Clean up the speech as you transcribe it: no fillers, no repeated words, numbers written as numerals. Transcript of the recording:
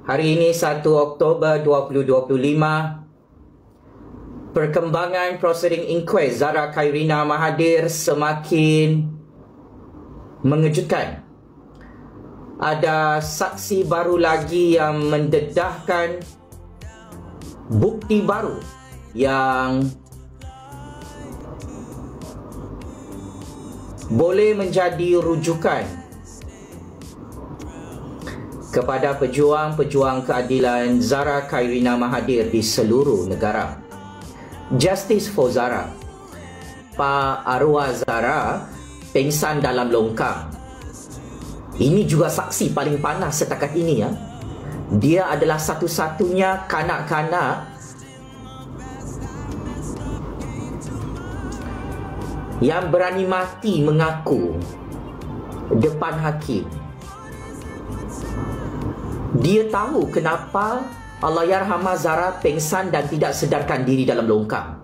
Hari ini 1 Oktober 2025. Perkembangan prosiding inquest Zara Khairina Mahathir semakin mengejutkan. Ada saksi baru lagi yang mendedahkan bukti baru yang boleh menjadi rujukan kepada pejuang-pejuang keadilan Zara Khairina Mahathir di seluruh negara. Justice for Zara. Pak arwah Zara pingsan dalam longkang. Ini juga saksi paling panas setakat ini ya. Dia adalah satu-satunya kanak-kanak yang berani mati mengaku depan hakim. Dia tahu kenapa Allahyarhamah Zara pingsan dan tidak sedarkan diri dalam longkang.